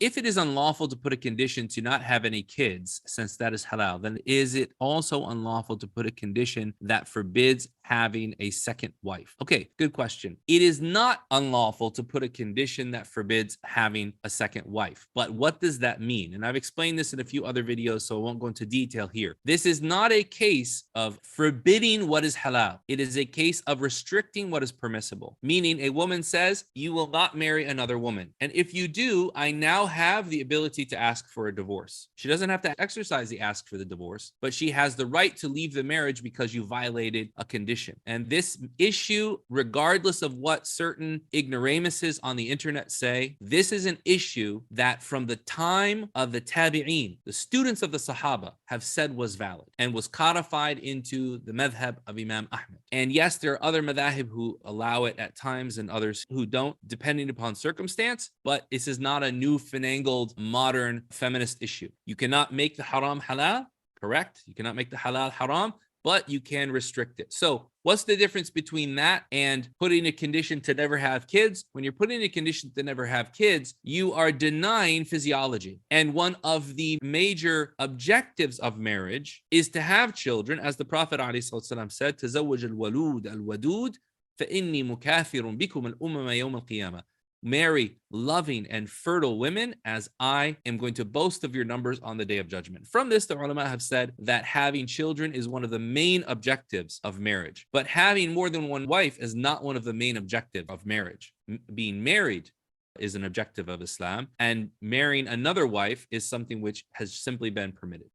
If it is unlawful to put a condition to not have any kids, since that is halal, then is it also unlawful to put a condition that forbids having a second wife? Okay, good question. It is not unlawful to put a condition that forbids having a second wife. But what does that mean? And I've explained this in a few other videos, so I won't go into detail here. This is not a case of forbidding what is halal. It is a case of restricting what is permissible. Meaning a woman says, you will not marry another woman. And if you do, I now have the ability to ask for a divorce. She doesn't have to exercise the ask for the divorce, but she has the right to leave the marriage because you violated a condition. And this issue, regardless of what certain ignoramuses on the internet say, this is an issue that from the time of the tabi'een, the students of the Sahaba, have said was valid and was codified into the madhab of Imam Ahmed. And yes, there are other madhahib who allow it at times and others who don't, depending upon circumstance, but this is not a new fanangled modern feminist issue. You cannot make the haram halal, correct? You cannot make the halal haram, but you can restrict it. So what's the difference between that and putting a condition to never have kids? When you're putting a condition to never have kids, you are denying physiology. And one of the major objectives of marriage is to have children, as the Prophet ﷺ said, تزوج الولود الودود فإني مكافر بكم الأمم يوم القيامة. Marry loving and fertile women, as I am going to boast of your numbers on the day of judgment. From this, the ulama have said that having children is one of the main objectives of marriage, but having more than one wife is not one of the main objectives of marriage. Being married is an objective of Islam, and marrying another wife is something which has simply been permitted.